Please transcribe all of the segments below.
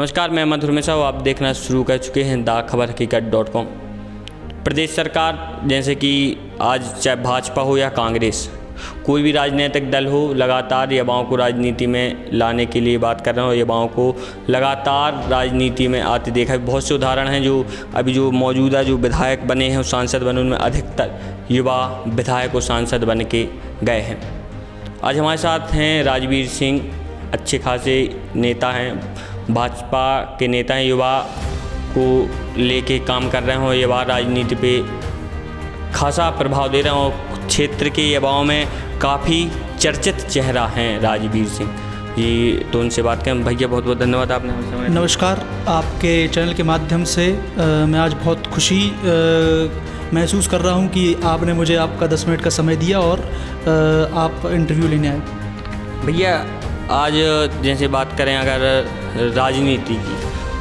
नमस्कार, मैं मधुर मिश्रा। आप देखना शुरू कर चुके हैं द खबर हकीकत.com। प्रदेश सरकार जैसे कि आज चाहे भाजपा हो या कांग्रेस, कोई भी राजनीतिक दल हो, लगातार युवाओं को राजनीति में लाने के लिए बात कर रहे हैं और युवाओं को लगातार राजनीति में आते देखा है। बहुत से उदाहरण हैं जो अभी जो मौजूदा जो विधायक बने हैं, सांसद बने, उनमें अधिकतर युवा विधायक और सांसद बन के गए हैं। आज हमारे साथ हैं राजवीर सिंह, अच्छे खासे नेता हैं, भाजपा के नेता हैं, युवा को लेके काम कर रहे हैं और युवा राजनीति पे खासा प्रभाव दे रहे हैं और क्षेत्र के युवाओं में काफ़ी चर्चित चेहरा हैं राजवीर सिंह जी। तो उनसे बात करें। भैया बहुत बहुत धन्यवाद, आपने हमें समय। नमस्कार, आपके चैनल के माध्यम से मैं आज बहुत खुशी महसूस कर रहा हूं कि आपने मुझे आपका 10 मिनट का समय दिया और आप इंटरव्यू लेने आए। भैया आज जैसे बात करें अगर राजनीति की,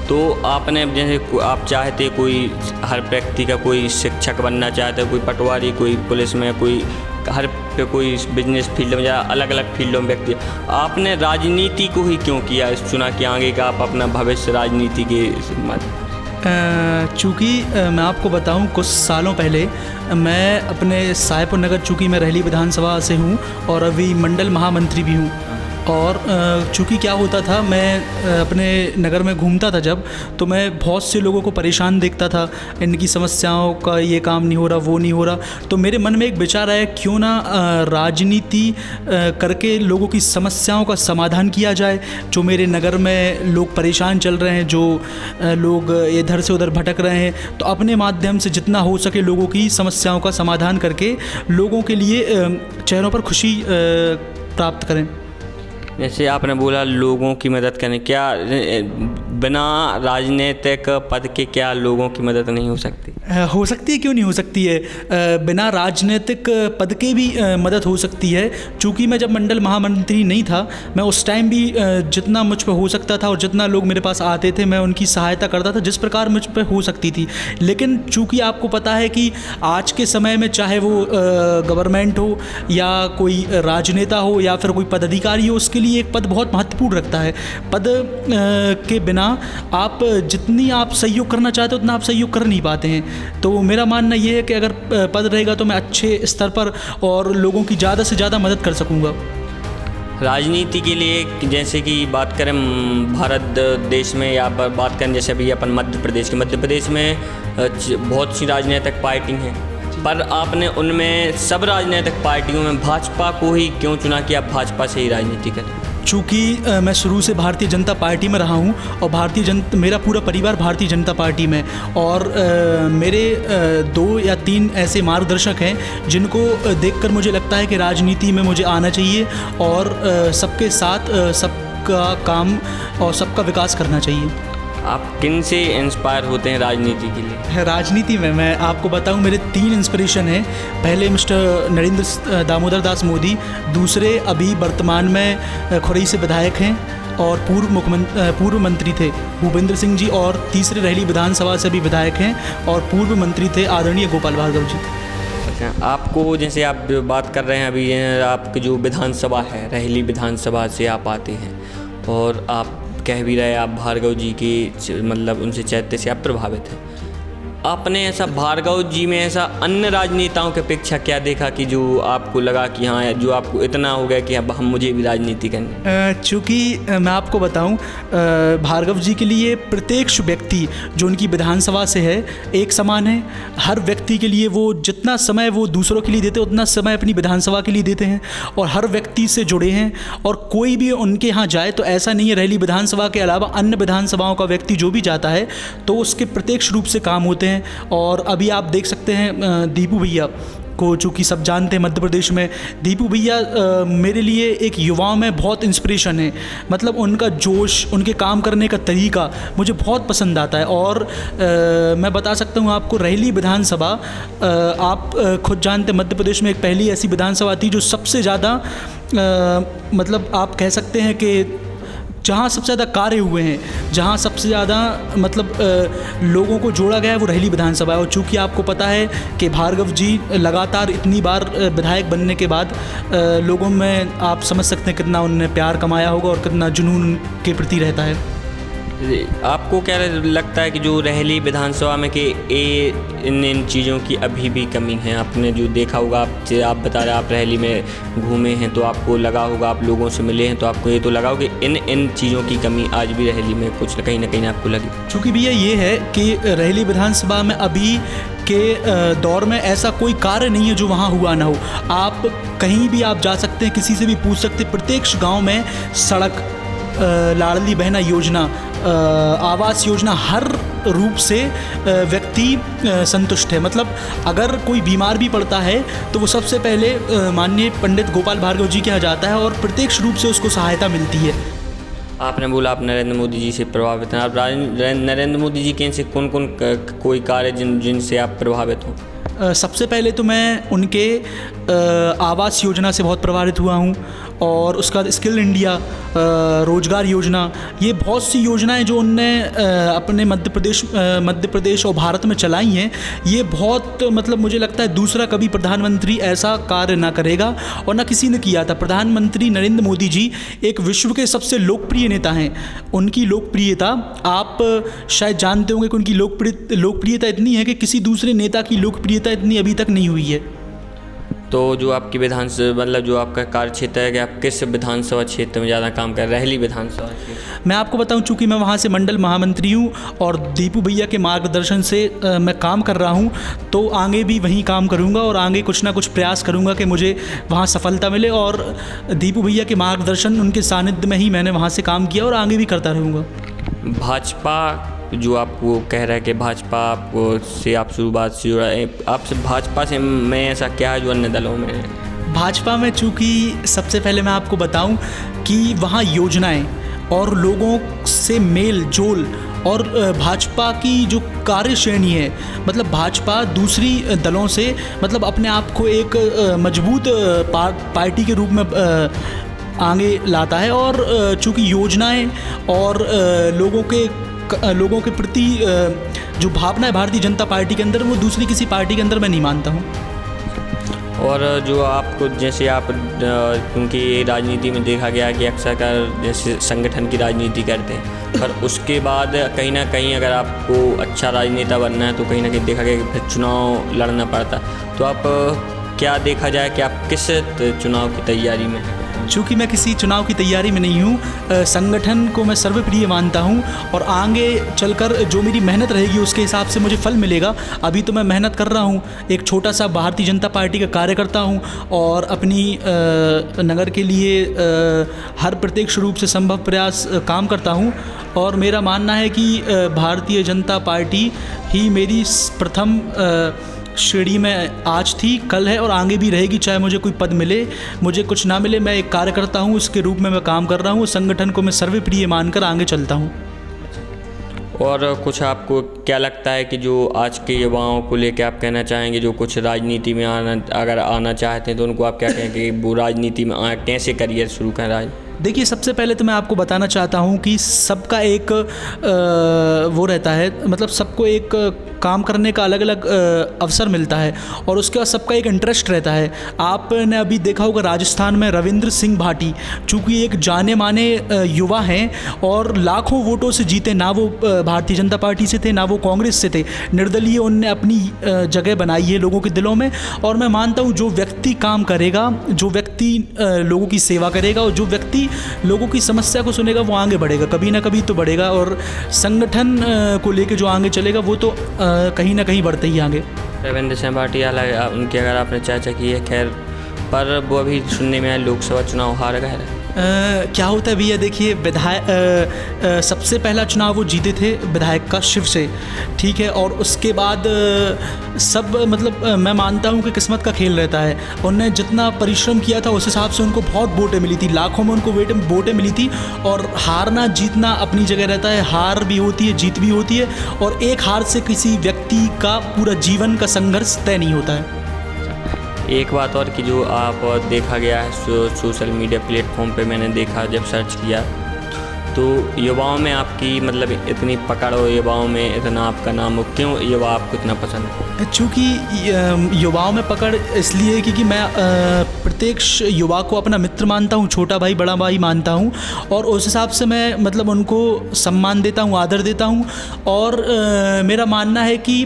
तो आपने जैसे आप चाहते कोई हर व्यक्ति का कोई शिक्षक बनना चाहता है, कोई पटवारी, कोई पुलिस में, कोई हर पे कोई बिजनेस फील्ड में या अलग अलग फील्डों में व्यक्ति, आपने राजनीति को ही क्यों किया, चुना कि आगे का आप अपना भविष्य राजनीति के चूँकि मैं आपको बताऊं, कुछ सालों पहले मैं अपने साहेबपुर नगर, चूँकि मैं रहली विधानसभा से हूं और अभी मंडल महामंत्री भी हूं, और चूँकि क्या होता था, मैं अपने नगर में घूमता था जब, तो मैं बहुत से लोगों को परेशान देखता था, इनकी समस्याओं का ये काम नहीं हो रहा, वो नहीं हो रहा। तो मेरे मन में एक विचार आया, क्यों ना राजनीति करके लोगों की समस्याओं का समाधान किया जाए। जो मेरे नगर में लोग परेशान चल रहे हैं, जो लोग इधर से उधर भटक रहे हैं, तो अपने माध्यम से जितना हो सके लोगों की समस्याओं का समाधान करके लोगों के लिए चेहरों पर खुशी प्राप्त करें। जैसे आपने बोला लोगों की मदद करें, क्या बिना राजनीतिक पद के क्या लोगों की मदद नहीं हो सकती? हो सकती है, क्यों नहीं हो सकती है। बिना राजनीतिक पद के भी मदद हो सकती है। चूँकि मैं जब मंडल महामंत्री नहीं था, मैं उस टाइम भी जितना मुझ पर हो सकता था और जितना लोग मेरे पास आते थे, मैं उनकी सहायता करता था जिस प्रकार मुझ पर हो सकती थी। लेकिन चूँकि आपको पता है कि आज के समय में चाहे वो गवर्नमेंट हो या कोई राजनेता हो या फिर कोई पदाधिकारी हो, उसके लिए एक पद बहुत महत्वपूर्ण रखता है। पद के बिना आप जितनी आप सहयोग करना चाहते हो उतना आप सहयोग कर नहीं पाते हैं। तो मेरा मानना ये है कि अगर पद रहेगा तो मैं अच्छे स्तर पर और लोगों की ज़्यादा से ज़्यादा मदद कर सकूँगा। राजनीति के लिए जैसे कि बात करें भारत देश में या बात करें जैसे अभी अपन मध्य प्रदेश में बहुत सी राजनीतिक पार्टी हैं, पर आपने उनमें सब राजनीतिक पार्टियों में भाजपा को ही क्यों चुना कि आप भाजपा से ही राजनीति करें? चूँकि मैं शुरू से भारतीय जनता पार्टी में रहा हूँ और मेरा पूरा परिवार भारतीय जनता पार्टी में, और मेरे 2 या 3 ऐसे मार्गदर्शक हैं जिनको देखकर मुझे लगता है कि राजनीति में मुझे आना चाहिए और सबके साथ सबका काम और सबका विकास करना चाहिए। आप किन से इंस्पायर होते हैं राजनीति के लिए? राजनीति में मैं आपको बताऊं, मेरे 3 इंस्पिरेशन हैं। पहले मिस्टर नरेंद्र दामोदर दास मोदी, दूसरे अभी वर्तमान में खुरई से विधायक हैं और पूर्व मंत्री थे भूपेंद्र सिंह जी, और तीसरे रहली विधानसभा से भी विधायक हैं और पूर्व मंत्री थे आदरणीय गोपाल भार्गव जी। अच्छा, आपको जैसे आप बात कर रहे हैं अभी, आपकी जो विधानसभा है, रहली विधानसभा से आप आते हैं और आप कह भी रहे आप भार्गव जी की मतलब उनसे चैत्य से आप प्रभावित हैं। आपने ऐसा भार्गव जी में ऐसा अन्य राजनेताओं की अपेक्षा क्या देखा कि जो आपको लगा कि हाँ, जो आपको इतना हो गया कि अब हम मुझे भी राजनीति करनी? चूँकि मैं आपको बताऊं, भार्गव जी के लिए प्रत्येक व्यक्ति जो उनकी विधानसभा से है एक समान है। हर व्यक्ति के लिए वो जितना समय वो दूसरों के लिए देते उतना समय अपनी विधानसभा के लिए देते हैं और हर व्यक्ति से जुड़े हैं। और कोई भी उनके यहाँ जाए तो ऐसा नहीं है, रहली विधानसभा के अलावा अन्य विधानसभाओं का व्यक्ति जो भी जाता है तो उसके प्रत्यक्ष रूप से काम होते हैं। और अभी आप देख सकते हैं दीपू भैया को, चूँकि सब जानते हैं मध्य प्रदेश में, दीपू भैया मेरे लिए एक युवाओं में बहुत इंस्पिरेशन है। मतलब उनका जोश, उनके काम करने का तरीका मुझे बहुत पसंद आता है। और मैं बता सकता हूँ आपको, रहली विधानसभा आप खुद जानते हैं मध्य प्रदेश में एक पहली ऐसी विधानसभा थी जो सबसे ज़्यादा मतलब आप कह सकते हैं कि जहाँ सबसे ज़्यादा कार्य हुए हैं, जहाँ सबसे ज़्यादा मतलब लोगों को जोड़ा गया है, वो रहली विधानसभा है। और चूँकि आपको पता है कि भार्गव जी लगातार इतनी बार विधायक बनने के बाद लोगों में आप समझ सकते हैं कितना उन्होंने प्यार कमाया होगा और कितना जुनून के प्रति रहता है। आपको क्या लगता है कि जो रहेली विधानसभा में कि इन चीज़ों की अभी भी कमी है? आपने जो देखा होगा, आप बता रहे आप रहेली में घूमे हैं तो आपको लगा होगा, आप लोगों से मिले हैं तो आपको ये तो लगा होगा कि इन चीज़ों की कमी आज भी रहेली में कुछ कहीं ना कहीं आपको लगी। चूँकि भैया ये है कि रहेली विधानसभा में अभी के दौर में ऐसा कोई कार्य नहीं है जो वहाँ हुआ ना हो। आप कहीं भी आप जा सकते हैं, किसी से भी पूछ सकते हैं, प्रत्येक गांव में सड़क, लाडली बहना योजना, आवास योजना, हर रूप से व्यक्ति संतुष्ट है। मतलब अगर कोई बीमार भी पड़ता है तो वो सबसे पहले माननीय पंडित गोपाल भार्गव जी के यहाँ जाता है और प्रत्यक्ष रूप से उसको सहायता मिलती है। आपने बोला आप नरेंद्र मोदी जी से प्रभावित हैं। आप नरेंद्र मोदी जी के से कौन कौन कोई कार्य जिनसे आप प्रभावित हो? सबसे पहले तो मैं उनके आवास योजना से बहुत प्रभावित हुआ हूँ, और उसका स्किल इंडिया, रोजगार योजना, ये बहुत सी योजनाएं जो उनने अपने मध्य प्रदेश और भारत में चलाई हैं, ये बहुत मतलब मुझे लगता है दूसरा कभी प्रधानमंत्री ऐसा कार्य ना करेगा और ना किसी ने किया था। प्रधानमंत्री नरेंद्र मोदी जी एक विश्व के सबसे लोकप्रिय नेता हैं। उनकी लोकप्रियता आप शायद जानते होंगे कि उनकी लोकप्रियता इतनी है कि किसी दूसरे नेता की लोकप्रियता इतनी अभी तक नहीं हुई है। तो जो आपकी विधानसभा मतलब जो आपका कार्य क्षेत्र है कि आप किस विधानसभा क्षेत्र में ज़्यादा काम कर रहे हैं? रहेली विधानसभा क्षेत्र। मैं आपको बताऊं, चूँकि मैं वहाँ से मंडल महामंत्री हूँ और दीपू भैया के मार्गदर्शन से मैं काम कर रहा हूँ, तो आगे भी वहीं काम करूँगा और आगे कुछ ना कुछ प्रयास करूँगा कि मुझे वहाँ सफलता मिले। और दीपू भैया के मार्गदर्शन, उनके सानिध्य में ही मैंने वहाँ से काम किया और आगे भी करता रहूँगा। भाजपा जो आपको कह रहा है कि भाजपा आपको से आप शुरुआत से जुड़ा है, आपसे भाजपा से में ऐसा क्या है जो अन्य दलों में है? भाजपा में चूँकि सबसे पहले मैं आपको बताऊं कि वहाँ योजनाएं और लोगों से मेल जोल और भाजपा की जो कार्यश्रेणी है, मतलब भाजपा दूसरी दलों से मतलब अपने आप को एक मजबूत पार्टी के रूप में आगे लाता है। और चूँकि योजनाएं और लोगों के प्रति जो भावना है भारतीय जनता पार्टी के अंदर, वो दूसरी किसी पार्टी के अंदर मैं नहीं मानता हूँ। और जो आपको जैसे आप क्योंकि राजनीति में देखा गया कि अक्सर कर जैसे संगठन की राजनीति करते हैं, पर उसके बाद कहीं ना कहीं अगर आपको अच्छा राजनेता बनना है तो कहीं ना कहीं देखा गया कि फिर चुनाव लड़ना पड़ता। तो आप क्या देखा जाए कि आप किस चुनाव की तैयारी में हैं? चूँकि मैं किसी चुनाव की तैयारी में नहीं हूँ, संगठन को मैं सर्वप्रिय मानता हूँ और आगे चलकर जो मेरी मेहनत रहेगी उसके हिसाब से मुझे फल मिलेगा। अभी तो मैं मेहनत कर रहा हूँ, एक छोटा सा भारतीय जनता पार्टी का कार्यकर्ता हूँ और अपनी नगर के लिए हर प्रत्यक्ष रूप से संभव प्रयास काम करता हूँ। और मेरा मानना है कि भारतीय जनता पार्टी ही मेरी प्रथम श्रेणी में आज थी, कल है और आगे भी रहेगी। चाहे मुझे कोई पद मिले, मुझे कुछ ना मिले, मैं एक कार्यकर्ता हूँ, उसके रूप में मैं काम कर रहा हूँ। संगठन को मैं सर्वप्रिय मानकर आगे चलता हूँ। और कुछ आपको क्या लगता है कि जो आज के युवाओं को लेकर आप कहना चाहेंगे जो कुछ राजनीति में अगर आना चाहते हैं तो उनको आप क्या कहेंगे वो राजनीति में कैसे करियर शुरू करें? देखिए, सबसे पहले तो मैं आपको बताना चाहता हूँ कि सबका एक वो रहता है, मतलब सबको एक काम करने का अलग अलग अवसर मिलता है और उसके बाद सबका एक इंटरेस्ट रहता है। आपने अभी देखा होगा राजस्थान में रविंद्र सिंह भाटी, चूँकि एक जाने माने युवा हैं और लाखों वोटों से जीते, ना वो भारतीय जनता पार्टी से थे ना वो कांग्रेस से थे, निर्दलीय उनने अपनी जगह बनाई है लोगों के दिलों में। और मैं मानता हूँ जो व्यक्ति काम करेगा, जो व्यक्ति लोगों की सेवा करेगा और जो व्यक्ति लोगों की समस्या को सुनेगा वो आगे बढ़ेगा, कभी ना कभी तो बढ़ेगा। और संगठन को लेके जो आगे चलेगा वो तो कहीं ना कहीं बढ़ते ही आगे। रविंद्र सिंह भाटी उनकी अगर आपने चर्चा की है, खैर पर वो अभी सुनने में आया लोकसभा चुनाव हार गए हैं। क्या होता है भैया, देखिए विधायक सबसे पहला चुनाव वो जीते थे विधायक का शिव से, ठीक है, और उसके बाद सब मतलब मैं मानता हूँ कि किस्मत का खेल रहता है। उन्होंने जितना परिश्रम किया था उस हिसाब से उनको बहुत वोटें मिली थी, लाखों में उनको वोटें मिली थी। और हारना जीतना अपनी जगह रहता है, हार भी होती है जीत भी होती है, और एक हार से किसी व्यक्ति का पूरा जीवन का संघर्ष तय नहीं होता है। एक बात और कि जो आप देखा गया है सोशल मीडिया प्लेटफॉर्म पे मैंने देखा जब सर्च किया तो युवाओं में आपकी मतलब इतनी पकड़ हो, युवाओं में इतना आपका नाम हो, क्यों युवा आपको इतना पसंद है? चूँकि युवाओं में पकड़ इसलिए क्योंकि मैं प्रत्येक युवा को अपना मित्र मानता हूँ, छोटा भाई बड़ा भाई मानता हूँ, और उस हिसाब से मैं मतलब उनको सम्मान देता हूँ, आदर देता हूँ। और मेरा मानना है कि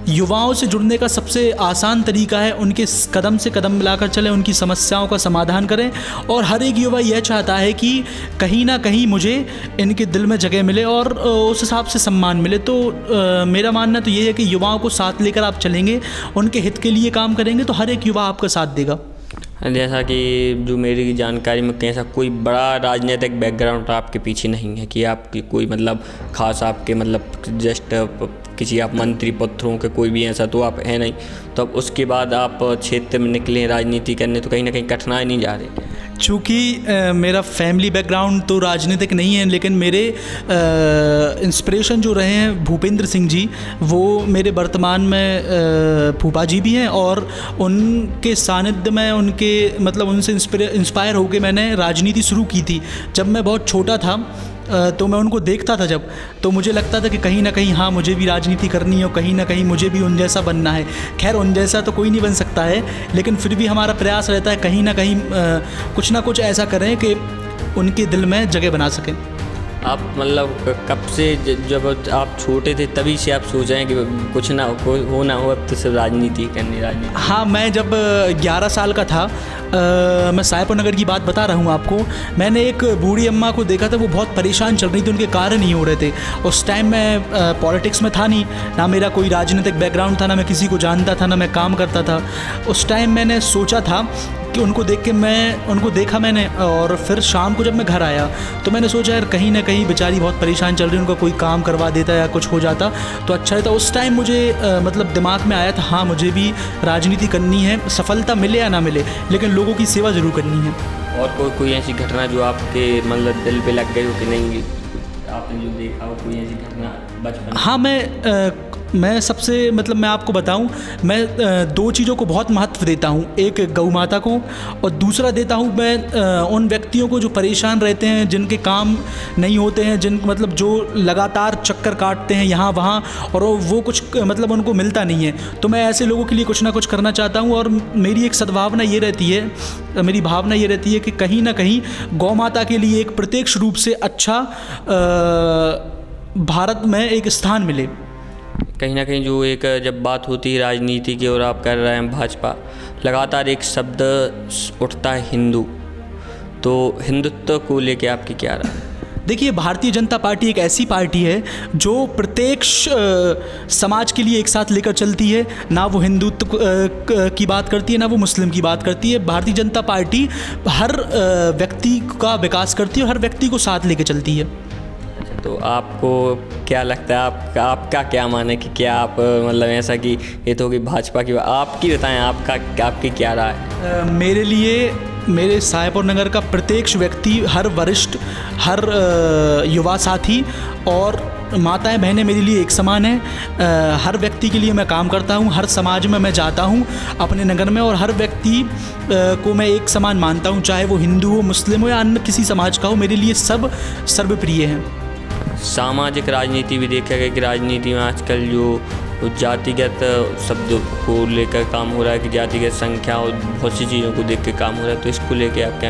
युवाओं से जुड़ने का सबसे आसान तरीका है उनके कदम से कदम मिलाकर चलें, उनकी समस्याओं का समाधान करें। और हर एक युवा यह चाहता है कि कहीं ना कहीं मुझे इनके दिल में जगह मिले और उस हिसाब से सम्मान मिले। तो मेरा मानना तो ये है कि युवाओं को साथ लेकर आप चलेंगे, उनके हित के लिए काम करेंगे, तो हर एक युवा आपका साथ देगा। जैसा कि जो मेरी जानकारी में कैसा कोई बड़ा राजनीतिक बैकग्राउंड आपके पीछे नहीं है कि आपकी कोई मतलब खास आपके मतलब जस्ट किसी आप मंत्री पुत्रों के कोई भी ऐसा तो आप है नहीं, तो अब उसके बाद आप क्षेत्र में निकले राजनीति करने, तो कहीं ना कहीं कठिनाई नहीं जा रही? चूँकि मेरा फैमिली बैकग्राउंड तो राजनीतिक नहीं है, लेकिन मेरे इंस्पिरेशन जो रहे हैं भूपेंद्र सिंह जी, वो मेरे वर्तमान में फूफा जी भी हैं, और उनके सानिध्य में उनके मतलब उनसे इंस्पायर होकर मैंने राजनीति शुरू की थी। जब मैं बहुत छोटा था तो मैं उनको देखता था जब, तो मुझे लगता था कि कहीं ना कहीं हाँ मुझे भी राजनीति करनी है और कहीं ना कहीं मुझे भी उन जैसा बनना है। खैर उन जैसा तो कोई नहीं बन सकता है, लेकिन फिर भी हमारा प्रयास रहता है कहीं ना कहीं कुछ ना कुछ ऐसा करें कि उनके दिल में जगह बना सकें। आप मतलब कब से जब आप छोटे थे तभी से आप सोच रहे हैं कि कुछ ना हो ना हो अब तो सिर्फ राजनीति करनी राजनीति? हाँ, मैं जब 11 साल का था, मैं सायपुर नगर की बात बता रहा हूँ आपको, मैंने एक बूढ़ी अम्मा को देखा था, वो बहुत परेशान चल रही थी, उनके कार्य नहीं हो रहे थे। उस टाइम मैं पॉलिटिक्स में था नहीं, ना मेरा कोई राजनीतिक बैकग्राउंड था, ना मैं किसी को जानता था, ना मैं काम करता था। उस टाइम मैंने सोचा था कि उनको देख के उनको देखा मैंने, और फिर शाम को जब मैं घर आया तो मैंने सोचा यार कहीं ना कहीं बेचारी बहुत परेशान चल रही, उनका कोई काम करवा देता या कुछ हो जाता तो अच्छा रहता। उस टाइम मुझे मतलब दिमाग में आया था हाँ मुझे भी राजनीति करनी है, सफलता मिले या ना मिले, लेकिन लोगों की सेवा ज़रूर करनी है। और कोई ऐसी घटना जो आपके मतलब दिल पे लग गई हो कि नहीं आपने जो देखा हो, कोई ऐसी घटना बचपन? हाँ, मैं सबसे मतलब मैं आपको बताऊं, मैं 2 चीज़ों को बहुत महत्व देता हूं, एक गौ माता को और दूसरा देता हूं मैं उन व्यक्तियों को जो परेशान रहते हैं, जिनके काम नहीं होते हैं, जिन मतलब जो लगातार चक्कर काटते हैं यहाँ वहाँ और वो कुछ मतलब उनको मिलता नहीं है। तो मैं ऐसे लोगों के लिए कुछ ना कुछ करना चाहता हूँ। और मेरी एक सद्भावना ये रहती है, मेरी भावना ये रहती है कि कहीं ना कहीं गौ माता के लिए एक प्रत्यक्ष रूप से अच्छा भारत में एक स्थान मिले। कहीं ना कहीं जो एक जब बात होती है राजनीति की और आप कर रहे हैं भाजपा, लगातार एक शब्द उठता है हिंदू, तो हिंदुत्व को लेके आपकी क्या राय है? देखिए, भारतीय जनता पार्टी एक ऐसी पार्टी है जो प्रत्येक समाज के लिए एक साथ लेकर चलती है। ना वो हिंदुत्व की बात करती है, ना वो मुस्लिम की बात करती है। भारतीय जनता पार्टी हर व्यक्ति का विकास करती है और हर व्यक्ति को साथ लेकर चलती है। तो आपको क्या लगता है, आपका क्या मान है कि क्या आप मतलब ऐसा कि ये तो होगी भाजपा की, आपकी बताएं आपकी क्या राय है? मेरे लिए मेरे सायपुर नगर का प्रत्येक व्यक्ति, हर वरिष्ठ, हर युवा साथी और माताएं बहनें मेरे लिए एक समान है। हर व्यक्ति के लिए मैं काम करता हूं, हर समाज में मैं जाता हूं अपने नगर में, और हर व्यक्ति को मैं एक समान मानता हूं, चाहे वो हिंदू हो, मुस्लिम हो या अन्य किसी समाज का हो। मेरे लिए सब सर्वप्रिय हैं। सामाजिक राजनीति भी देखा गया कि राजनीति में आजकल जो जातिगत शब्द को लेकर काम हो रहा है, कि जातिगत संख्या और बहुत सी चीज़ों को देख के काम हो रहा है, तो इसको लेके आप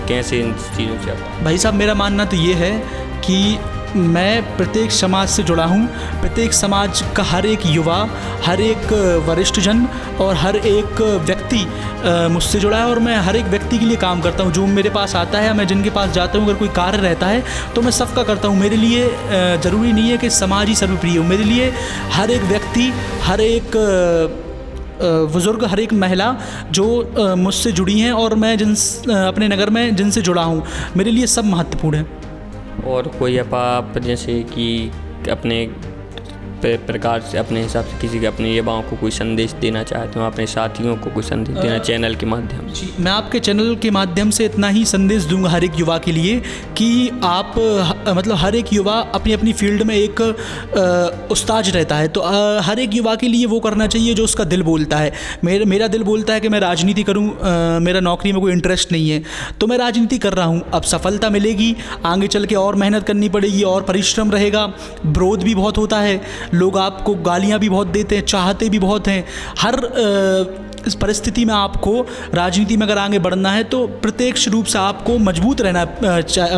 कैसे इन चीज़ों से आप? भाई साहब, मेरा मानना तो ये है कि मैं प्रत्येक समाज से जुड़ा हूँ। प्रत्येक समाज का हर एक युवा, हर एक वरिष्ठ जन और हर एक व्यक्ति मुझसे जुड़ा है, और मैं हर एक व्यक्ति के लिए काम करता हूँ। जो मेरे पास आता है, मैं जिनके पास जाता हूँ, अगर कोई कार्य रहता है तो मैं सबका करता हूँ। मेरे लिए ज़रूरी नहीं है कि समाज ही सर्वप्रिय हो। मेरे लिए हर एक व्यक्ति, हर एक बुज़ुर्ग, हर एक महिला जो मुझसे जुड़ी हैं और मैं अपने नगर में जिनसे जुड़ा हूँ, मेरे लिए सब महत्वपूर्ण है। और कोई आप जैसे कि अपने प्रकार से अपने हिसाब से किसी के अपने युवाओं को कोई संदेश देना चाहते हो, अपने साथियों को कोई संदेश देना चैनल के माध्यम से? जी, मैं आपके चैनल के माध्यम से इतना ही संदेश दूंगा हर एक युवा के लिए कि आप मतलब हर एक युवा अपनी अपनी फील्ड में एक उस्ताद रहता है, तो हर एक युवा के लिए वो करना चाहिए जो उसका दिल बोलता है। मेरा दिल बोलता है कि मैं राजनीति करूं, मेरा नौकरी में कोई इंटरेस्ट नहीं है, तो मैं राजनीति कर रहा हूं। अब सफलता मिलेगी, आगे चल के और मेहनत करनी पड़ेगी और परिश्रम रहेगा। विरोध भी बहुत होता है, लोग आपको गालियां भी बहुत देते हैं, चाहते भी बहुत हैं। हर इस परिस्थिति में आपको राजनीति में अगर आगे बढ़ना है तो प्रत्यक्ष रूप से आपको मजबूत रहना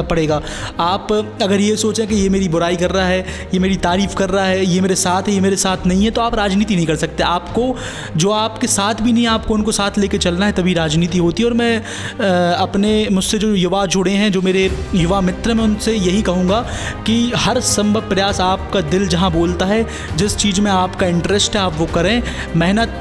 पड़ेगा। आप अगर ये सोचें कि ये मेरी बुराई कर रहा है, ये मेरी तारीफ़ कर रहा है, ये मेरे साथ है, ये मेरे साथ नहीं है, तो आप राजनीति नहीं कर सकते। आपको जो आपके साथ भी नहीं है, आपको उनको साथ लेके चलना है, तभी राजनीति होती है। और मैं अपने मुझसे जो युवा जुड़े हैं, जो मेरे युवा मित्र, मैं उनसे यही कहूँगा कि हर संभव प्रयास, आपका दिल जहाँ बोलता है, जिस चीज़ में आपका इंटरेस्ट है, आप वो करें। मेहनत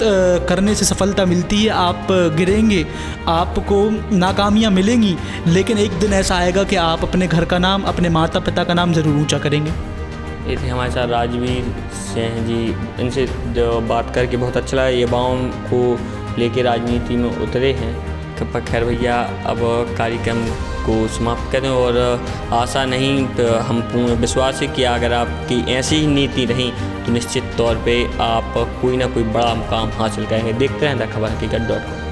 करने से सफलता मिलती है। आप गिरेंगे, आपको नाकामियाँ मिलेंगी, लेकिन एक दिन ऐसा आएगा कि आप अपने घर का नाम, अपने माता पिता का नाम ज़रूर ऊंचा करेंगे। ये थे हमारे साथ राजवीर सिंह जी। इनसे जो बात करके बहुत अच्छा लगा। युवाओं को लेके राजनीति में उतरे हैं। खैर भैया, अब कार्यक्रम को समाप्त करें और आशा नहीं, हम पूर्ण विश्वास है कि अगर आपकी ऐसी ही नीति रही तो निश्चित तौर पे आप कोई ना कोई बड़ा मुकाम हासिल करेंगे। देखते रहें द खबर हकीकत.com।